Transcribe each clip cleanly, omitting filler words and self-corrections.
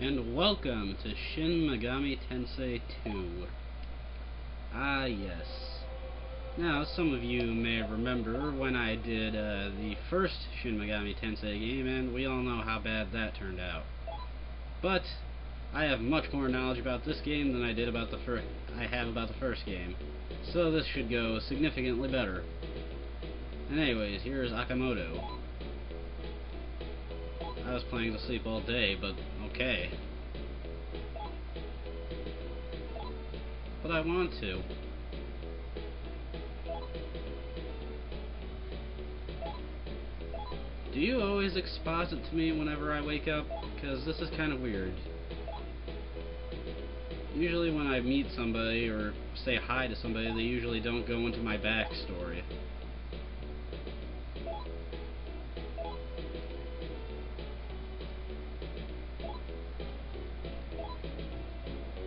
and welcome to Shin Megami Tensei 2. Ah, yes. Now, some of you may remember when I did the first Shin Megami Tensei game, and we all know how bad that turned out. But I have much more knowledge about this game than I did about the first game, so this should go significantly better. And anyways, here's Akamoto. I was planning to sleep all day, but okay. But I want to. Do you always exposit to me whenever I wake up? Because this is kind of weird. Usually when I meet somebody or say hi to somebody, they usually don't go into my backstory.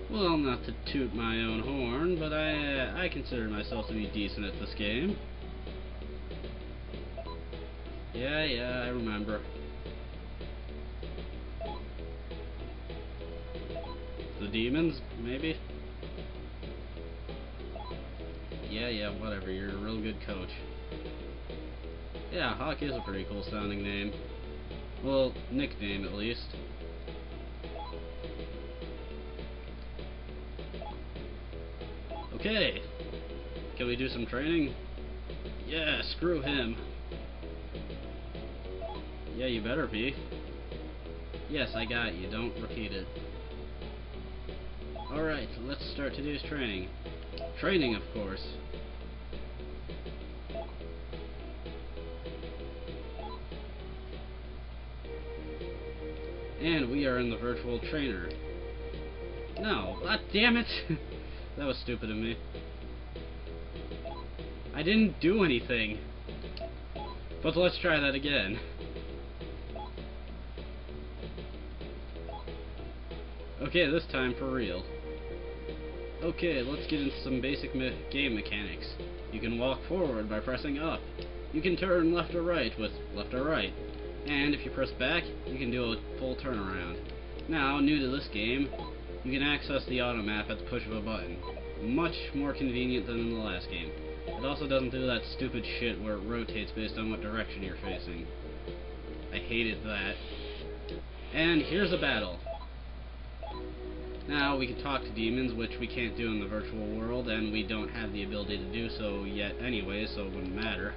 Well, not to toot my own horn, but I consider myself to be decent at this game. Yeah, I remember. The demons, maybe? Yeah, whatever, you're a real good coach. Yeah, Hawk is a pretty cool sounding name. Well, nickname at least. Okay, can we do some training? Yeah, screw him. Yeah, you better be. Yes, I got you, don't repeat it. Alright, let's start today's training. Training, of course. And we are in the virtual trainer. No, god damn it! That was stupid of me. I didn't do anything. But let's try that again. Okay, this time for real. Okay, let's get into some basic game mechanics. You can walk forward by pressing up. You can turn left or right with left or right. And if you press back, you can do a full turnaround. Now, new to this game, you can access the auto map at the push of a button. Much more convenient than in the last game. It also doesn't do that stupid shit where it rotates based on what direction you're facing. I hated that. And here's a battle. Now, we can talk to demons, which we can't do in the virtual world, and we don't have the ability to do so yet anyway, so it wouldn't matter.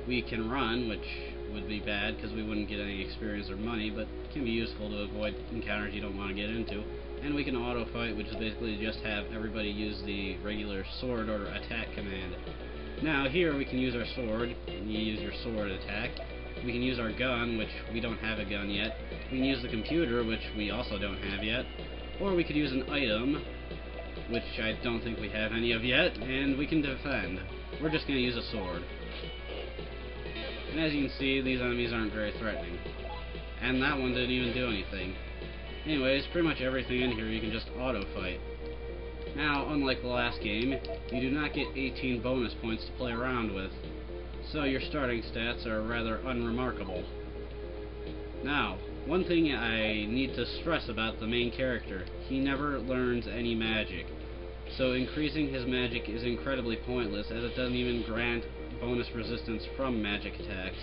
We can run, which would be bad because we wouldn't get any experience or money, but can be useful to avoid encounters you don't want to get into. And we can auto fight, which is basically just have everybody use the regular sword or attack command. Now here we can use our sword, and you use your sword attack. We can use our gun, which we don't have a gun yet. We can use the computer, which we also don't have yet. Or we could use an item, which I don't think we have any of yet, and we can defend. We're just going to use a sword. And as you can see, these enemies aren't very threatening. And that one didn't even do anything. Anyways, pretty much everything in here you can just auto-fight. Now, unlike the last game, you do not get 18 bonus points to play around with, so your starting stats are rather unremarkable. Now, one thing I need to stress about the main character, he never learns any magic. So increasing his magic is incredibly pointless, as it doesn't even grant bonus resistance from magic attacks.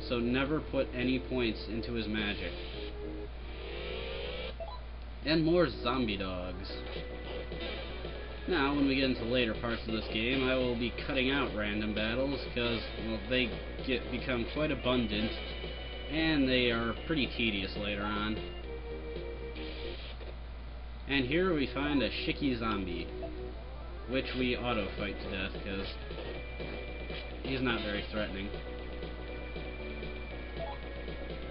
So never put any points into his magic. And more zombie dogs. Now, when we get into later parts of this game, I will be cutting out random battles, because, well, they become quite abundant, and they are pretty tedious later on. And here we find a Shiki zombie, which we auto-fight to death, because he's not very threatening.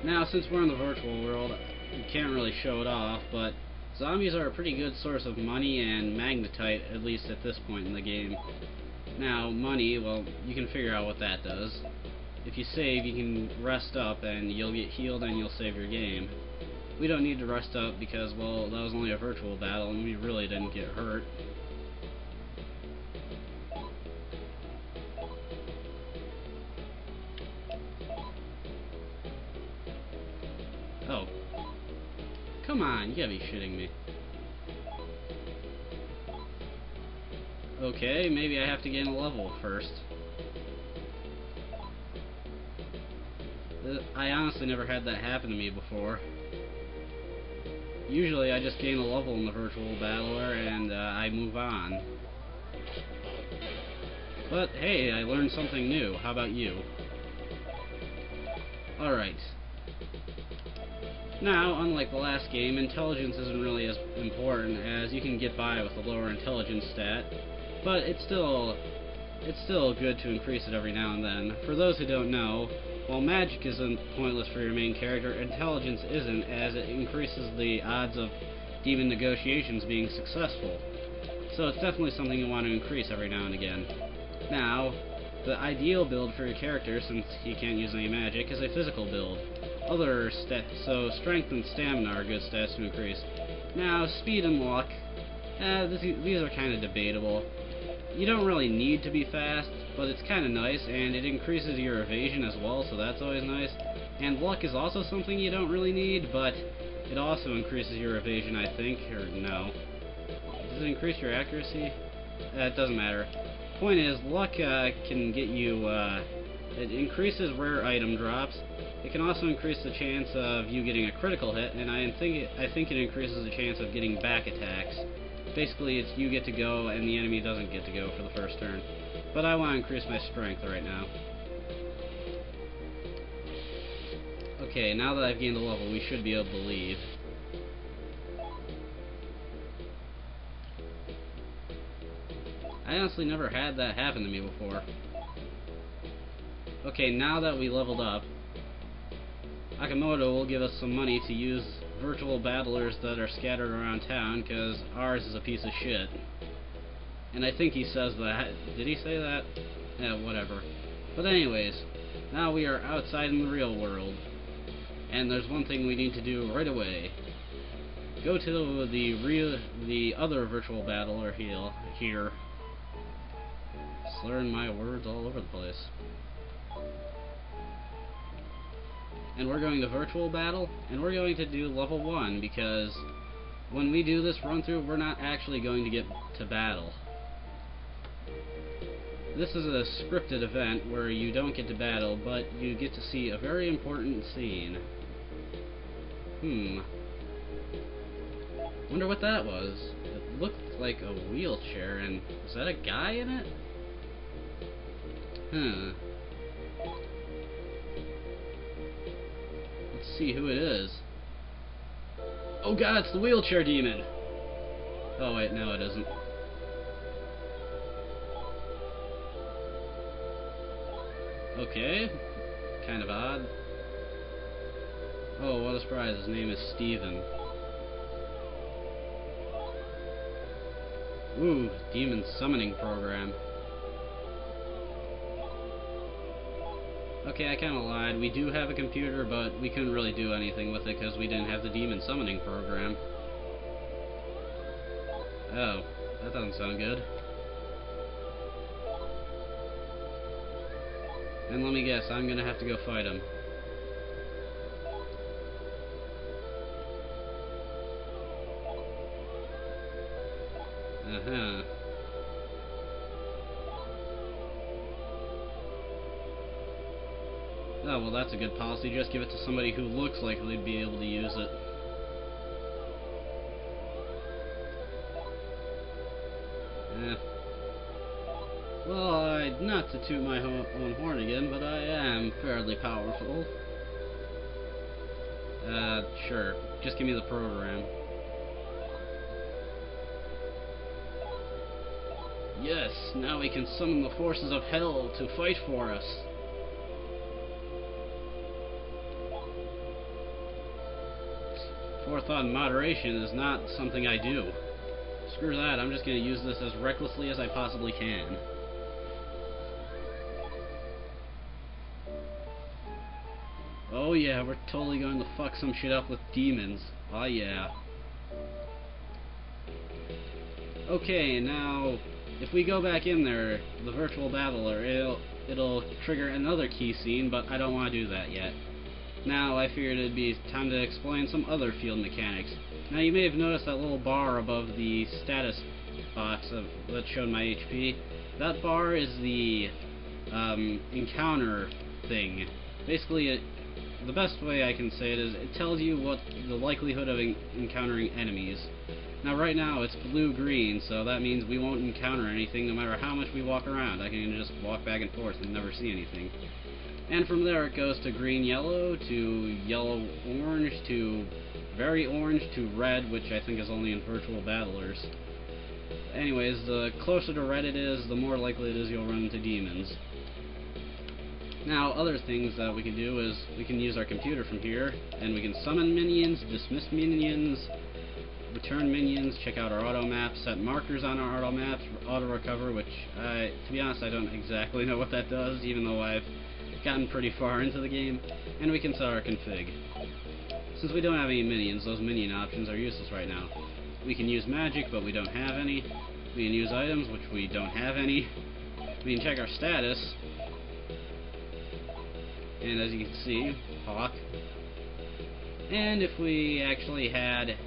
Now, since we're in the virtual world, we can't really show it off, but zombies are a pretty good source of money and magnetite, at least at this point in the game. Now, money, well, you can figure out what that does. If you save, you can rest up and you'll get healed and you'll save your game. We don't need to rest up because, well, that was only a virtual battle and we really didn't get hurt. Oh. Come on, you gotta be shitting me. Okay, maybe I have to gain a level first. I honestly never had that happen to me before. Usually I just gain a level in the virtual battler and I move on. But hey, I learned something new. How about you? Alright. Now, unlike the last game, intelligence isn't really as important, as you can get by with a lower intelligence stat, but it's still good to increase it every now and then. For those who don't know, while magic isn't pointless for your main character, intelligence isn't, as it increases the odds of demon negotiations being successful. So it's definitely something you want to increase every now and again. Now, the ideal build for your character, since he can't use any magic, is a physical build. So strength and stamina are good stats to increase. Now, speed and luck, these are kind of debatable. You don't really need to be fast, but it's kind of nice, and it increases your evasion as well, so that's always nice. And luck is also something you don't really need, but it also increases your evasion, I think, or no. Does it increase your accuracy? It doesn't matter. Point is, luck can get you, it increases rare item drops. It can also increase the chance of you getting a critical hit, and I think it increases the chance of getting back attacks. Basically, it's you get to go and the enemy doesn't get to go for the first turn. But I want to increase my strength right now. Okay, now that I've gained a level, we should be able to leave. I honestly never had that happen to me before. Okay, now that we leveled up, Akamoto will give us some money to use virtual battlers that are scattered around town, because ours is a piece of shit. And I think he says that. Did he say that? Yeah, whatever. But anyways, now we are outside in the real world. And there's one thing we need to do right away. Go to the other virtual battler here. Slurring my words all over the place. And we're going to virtual battle, and we're going to do level 1, because when we do this run through, we're not actually going to get to battle. This is a scripted event where you don't get to battle, but you get to see a very important scene. Wonder what that was. It looked like a wheelchair, and is that a guy in it? Let's see who it is. Oh god, it's the wheelchair demon! Oh wait, no it isn't. Okay, kind of odd. Oh, what a surprise, his name is Steven. Ooh, demon summoning program. Okay, I kinda lied. We do have a computer, but we couldn't really do anything with it because we didn't have the demon summoning program. Oh, that doesn't sound good. And let me guess, I'm gonna have to go fight him. Oh, well that's a good policy. Just give it to somebody who looks like they'd be able to use it. Well, not to toot my own horn again, but I am fairly powerful. Sure. Just give me the program. Yes, now we can summon the forces of hell to fight for us. Forethought and moderation is not something I do. Screw that, I'm just going to use this as recklessly as I possibly can. Oh yeah, we're totally going to fuck some shit up with demons. Oh yeah. Okay, now, if we go back in there, the virtual battler, it'll trigger another key scene, but I don't want to do that yet. Now I figured it'd be time to explain some other field mechanics. Now you may have noticed that little bar above the status box that showed my HP. That bar is the encounter thing. Basically, the best way I can say it is it tells you what the likelihood of encountering enemies. Now right now it's blue-green, so that means we won't encounter anything no matter how much we walk around. I can just walk back and forth and never see anything. And from there it goes to green-yellow, to yellow-orange, to very orange, to red, which I think is only in virtual battlers. Anyways, the closer to red it is, the more likely it is you'll run into demons. Now, other things that we can do is we can use our computer from here, and we can summon minions, dismiss minions, return minions, check out our auto map, set markers on our auto maps, auto recover, which, to be honest, I don't exactly know what that does, even though I've gotten pretty far into the game, and we can set our config. Since we don't have any minions, those minion options are useless right now. We can use magic, but we don't have any. We can use items, which we don't have any. We can check our status, and as you can see, Hawk. And if we actually had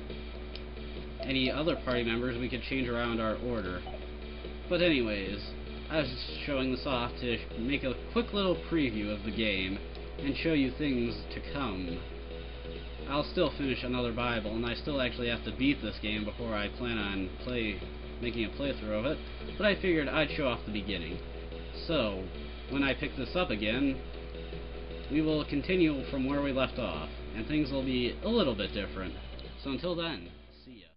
any other party members, we could change around our order. But anyways, I was just showing this off to make a quick little preview of the game and show you things to come. I'll still finish another Bible, and I still actually have to beat this game before I plan on making a playthrough of it, but I figured I'd show off the beginning. So, when I pick this up again, we will continue from where we left off, and things will be a little bit different. So until then, see ya.